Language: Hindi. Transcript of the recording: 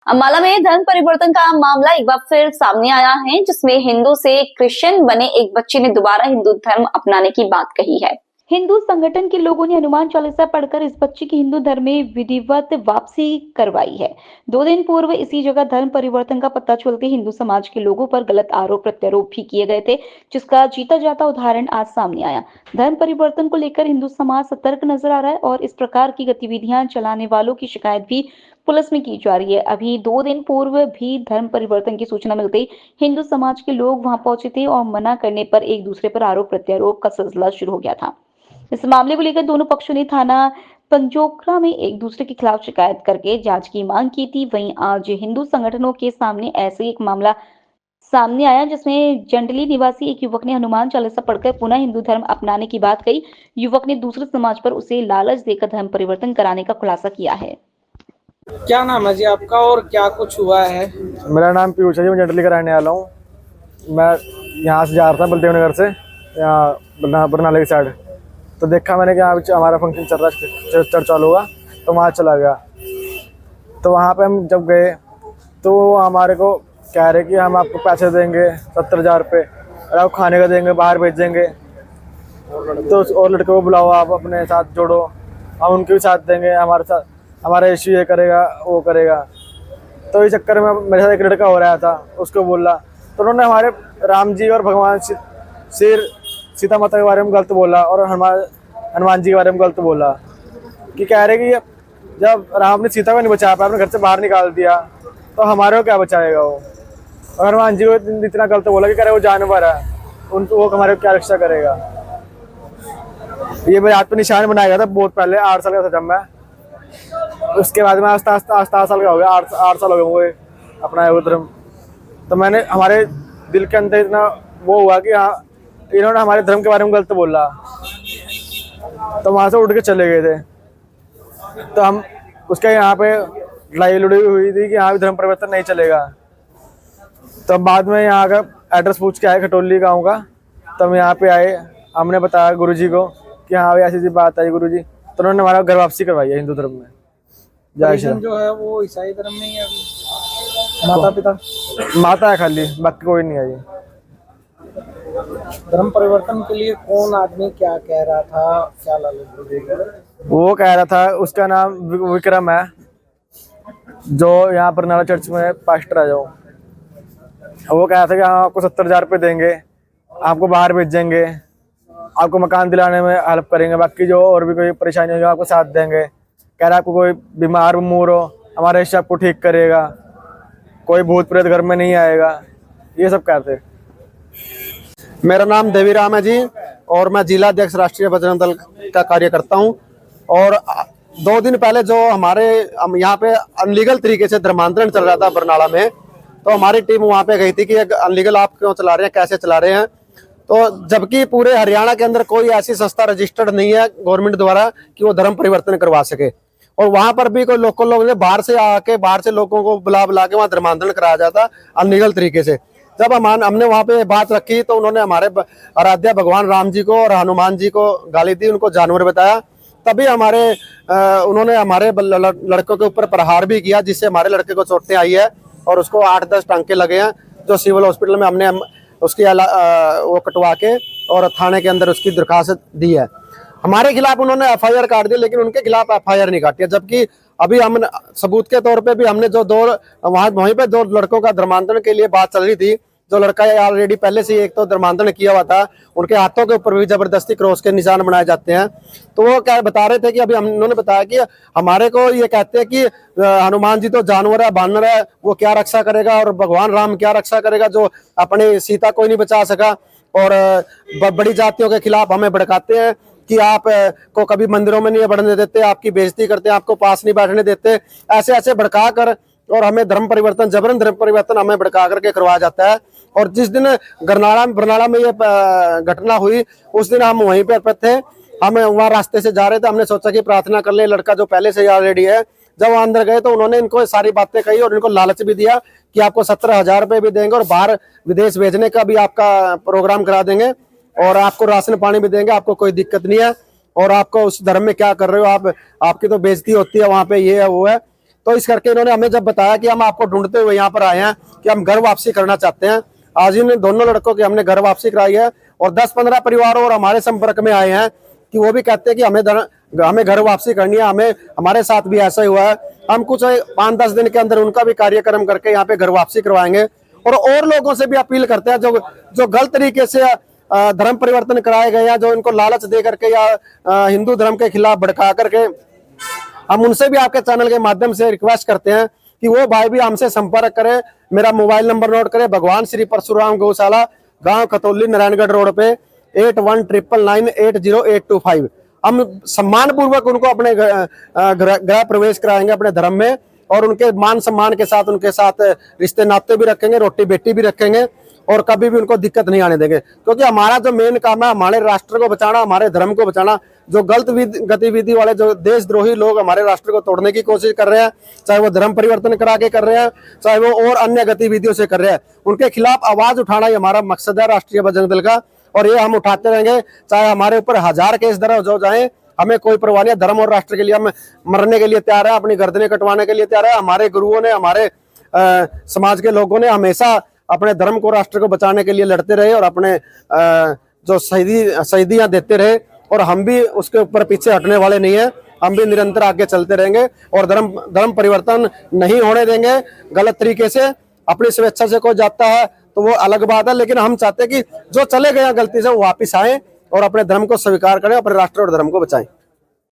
अम्बाला में धर्म परिवर्तन का मामला एक बार फिर सामने आया है, जिसमें हिंदू से क्रिश्चियन बने एक बच्चे ने दोबारा हिंदू धर्म अपनाने की बात कही है। हिंदू संगठन के लोगों ने हनुमान चालीसा पढ़कर इस बच्चे की हिंदू धर्म में विधिवत वापसी करवाई है। 2 दिन पूर्व इसी जगह धर्म परिवर्तन का पता चलते हिंदू समाज के लोगों पर गलत आरोप प्रत्यारोप भी किए गए थे, जिसका जीता जाता उदाहरण आज सामने आया। धर्म परिवर्तन को लेकर हिंदू समाज सतर्क नजर आ रहा है और इस प्रकार की गतिविधियां चलाने वालों की शिकायत भी पुलिस में की जा रही है। अभी 2 दिन पूर्व भी धर्म परिवर्तन की सूचना मिलते ही हिंदू समाज के लोग वहां पहुंचे थे और मना करने पर एक दूसरे पर आरोप प्रत्यारोप का सिलसिला शुरू हो गया था। इस मामले को लेकर दोनों पक्षों ने थाना पंजोखरा में एक दूसरे के खिलाफ शिकायत करके जांच की मांग की थी। वहीं आज हिंदू संगठनों के सामने ऐसे एक मामला सामने आया, जिसमें जंडली निवासी एक युवक ने हनुमान चालीसा पढ़कर पुनः हिंदू धर्म अपनाने की बात कही। युवक ने दूसरे समाज पर उसे लालच देकर धर्म परिवर्तन कराने का खुलासा किया है। क्या नाम है जी आपका और क्या कुछ हुआ है? मेरा नाम पीयूष है जी, मैं जंडली का रहने वाला हूँ। मैं यहाँ से जा रहा था बलदेव नगर से यहाँ बरनाले की साइड, तो देखा मैंने कि यहाँ हमारा फंक्शन चल रहा है, चर्च चालू हुआ, तो वहाँ चला गया। तो वहाँ पे हम जब गए तो वो हमारे को कह रहे कि हम आपको पैसे देंगे 70,000 रुपये और आप खाने का देंगे, बाहर भेज देंगे, तो और लड़के को बुलाओ, आप अपने साथ जोड़ो, हम उनके भी साथ देंगे, हमारे साथ हमारा इश्यू ये करेगा वो करेगा। तो इस चक्कर में मेरे साथ एक लड़का हो रहा था, उसको बोला, तो उन्होंने हमारे राम जी और भगवान सीता माता के बारे में गलत बोला और हनुमान जी के बारे में गलत बोला कि कह रहे कि जब राम ने सीता को नहीं बचा पाया, अपने घर से बाहर निकाल दिया, तो हमारे को क्या बचाएगा वो। और हनुमान जी को इतना गलत बोला कि कह रहे वो जानवर है, उनको वो हमारे को क्या रक्षा करेगा। ये मेरे हाथ पे निशान बनाया गया था बहुत पहले, 8 साल का था जब मैं। उसके बाद में आस्ता 8 साल का हो गया, 8 साल हो गए मुझे अपना धर्म। तो मैंने हमारे दिल के अंदर इतना वो हुआ कि हाँ, इन्होंने हमारे धर्म के बारे में गलत बोला, तो वहाँ से उठ के चले गए थे। तो हम उसके यहाँ पे लड़ाई लड़ी हुई थी कि यहाँ भी धर्म परिवर्तन नहीं चलेगा। तो बाद में यहाँ का एड्रेस पूछ के आए खटोली गाँव का, तो हम यहाँ पे आए, हमने बताया गुरुजी को कि हाँ भाई ऐसी बात आई गुरुजी, तो उन्होंने हमारा घर वापसी करवाई है हिंदू धर्म में। जय श्री राम। जो है वो ईसाई धर्म में ही है अभी। माता पिता माता है खाली, बाकी कोई नहीं है जी। धर्म परिवर्तन के लिए कौन आदमी क्या कह रहा था, क्या लालच? वो कह रहा था, उसका नाम विक्रम है, जो यहाँ पर नाला चर्च में पास्टर है। जो वो कह रहा था कि हाँ आपको 70,000 रुपये देंगे, आपको बाहर भेजेंगे, आपको मकान दिलाने में हेल्प करेंगे, बाकी जो और भी कोई परेशानी होगी आपको साथ देंगे। कह रहा है आपको कोई बीमार उमूर हो, हमारा हिस्सा आपको ठीक करेगा, कोई भूत प्रेत घर में नहीं आएगा, ये सब कहते। मेरा नाम देवीराम है जी और मैं जिला अध्यक्ष राष्ट्रीय बजरंग दल का कार्य करता हूं। और 2 दिन पहले जो हमारे यहाँ पे अनलीगल तरीके से धर्मांतरण चल रहा था बरनाला में, तो हमारी टीम वहाँ पे गई थी कि अनलीगल आप क्यों चला रहे हैं, कैसे चला रहे हैं। तो जबकि पूरे हरियाणा के अंदर कोई ऐसी संस्था रजिस्टर्ड नहीं है गवर्नमेंट द्वारा कि वो धर्म परिवर्तन करवा सके, और वहां पर भी कोई लोकल लोग ने बाहर से आके बाहर से लोगों को बुला के वहाँ धर्मांतरण कराया जाता अनलीगल तरीके से। जब हमने वहाँ पे बात रखी तो उन्होंने हमारे आराध्य भगवान राम जी को और हनुमान जी को गाली दी, उनको जानवर बताया। तभी उन्होंने हमारे लड़कों के ऊपर प्रहार भी किया, जिससे हमारे लड़के को चोटें आई है और उसको 8-10 टांके लगे हैं, जो सिविल हॉस्पिटल में हमने उसकी वो कटवा के और थाने के अंदर उसकी दरखास्त दी है। हमारे खिलाफ उन्होंने FIR काट दी, लेकिन उनके खिलाफ FIR नहीं काटी है। जबकि अभी हम सबूत के तौर पे भी हमने जो वहीं पे 2 लड़कों का धर्मांतरण के लिए बात चल रही थी, जो लड़का ऑलरेडी पहले से एक तो धर्मांतरण किया हुआ था, उनके हाथों के ऊपर भी जबरदस्ती क्रॉस के निशान बनाए जाते हैं। तो वो क्या बता रहे थे कि अभी उन्होंने बताया कि हमारे को ये कहते हैं कि हनुमान जी तो जानवर है, बानर है, वो क्या रक्षा करेगा, और भगवान राम क्या रक्षा करेगा, जो अपने सीता को ही नहीं बचा सका। और बड़ी जातियों के खिलाफ हमें भड़काते हैं कि आप को कभी मंदिरों में नहीं बढ़ने देते, आपकी बेइज्जती करते हैं, आपको पास नहीं बैठने देते, ऐसे ऐसे भड़का कर, और हमें धर्म परिवर्तन, जबरन धर्म परिवर्तन हमें भड़का करके करवाया जाता है। और जिस दिन बरनाला में ये घटना हुई, उस दिन हम वहीं पर थे, हम वहाँ रास्ते से जा रहे थे, हमने सोचा कि प्रार्थना कर ले, लड़का जो पहले से ऑलरेडी है। जब वहाँ अंदर गए तो उन्होंने इनको सारी बातें कही और इनको लालच भी दिया कि आपको 17,000 रुपये भी देंगे और बाहर विदेश भेजने का भी आपका प्रोग्राम करा देंगे, और आपको राशन पानी भी देंगे, आपको कोई दिक्कत नहीं है, और आपको उस धर्म में क्या कर रहे हो आप, आपकी तो बेइज्जती होती है वहाँ पे, ये है वो है। तो इस करके इन्होंने हमें जब बताया कि हम आपको ढूंढते हुए यहाँ पर आए हैं कि हम घर वापसी करना चाहते हैं, आज इन दोनों लड़कों की हमने घर वापसी कराई है। और 10-15 परिवारों और हमारे संपर्क में आए हैं कि वो भी कहते हैं कि हमें घर वापसी करनी है। हमारे साथ भी ऐसा ही हुआ है। हम कुछ 5-10 दिन के अंदर उनका भी कार्यक्रम करके यहाँ पे घर वापसी करवाएंगे। और लोगों से भी अपील करते हैं जो गलत तरीके से धर्म परिवर्तन कराए गए हैं, जो इनको लालच दे करके या हिंदू धर्म के खिलाफ भड़का करके, हम उनसे भी आपके चैनल के माध्यम से रिक्वेस्ट करते हैं कि वो भाई भी हमसे संपर्क करें। मेरा मोबाइल नंबर नोट करें, भगवान श्री परशुराम गौशाला, गांव खतौली, नारायणगढ़ रोड पे, 8199980825। हम सम्मान पूर्वक उनको अपने गृह प्रवेश कराएंगे अपने धर्म में, और उनके मान सम्मान के साथ उनके साथ रिश्ते नाते भी रखेंगे, रोटी बेटी भी रखेंगे, और कभी भी उनको दिक्कत नहीं आने देंगे। क्योंकि हमारा जो मेन काम है हमारे राष्ट्र को बचाना, हमारे धर्म को बचाना। जो गलत गतिविधि वाले जो देशद्रोही लोग हमारे राष्ट्र को तोड़ने की कोशिश कर रहे हैं, चाहे वो धर्म परिवर्तन करा के कर रहे हैं, चाहे वो और अन्य गतिविधियों से कर रहे हैं, उनके खिलाफ आवाज उठाना ही हमारा मकसद है राष्ट्रीय बजरंग दल का। और ये हम उठाते रहेंगे, चाहे हमारे ऊपर 1000 केस दर्ज हो जाए, हमें कोई परवाह नहीं है। धर्म और राष्ट्र के लिए हम मरने के लिए तैयार है, अपनी गर्दनें कटवाने के लिए तैयार है। हमारे गुरुओं ने, हमारे समाज के लोगों ने हमेशा अपने धर्म को, राष्ट्र को बचाने के लिए लड़ते रहे और अपने जो शहीदियां देते रहे, और हम भी उसके ऊपर पीछे हटने वाले नहीं है। हम भी निरंतर आगे चलते रहेंगे और धर्म परिवर्तन नहीं होने देंगे। गलत तरीके से अपनी स्वेच्छा से कोई जाता है तो वो अलग बात है, लेकिन हम चाहते हैं कि जो चले गए गलती से वो वापिस आए और अपने धर्म को स्वीकार करें, अपने राष्ट्र और धर्म को बचाएं।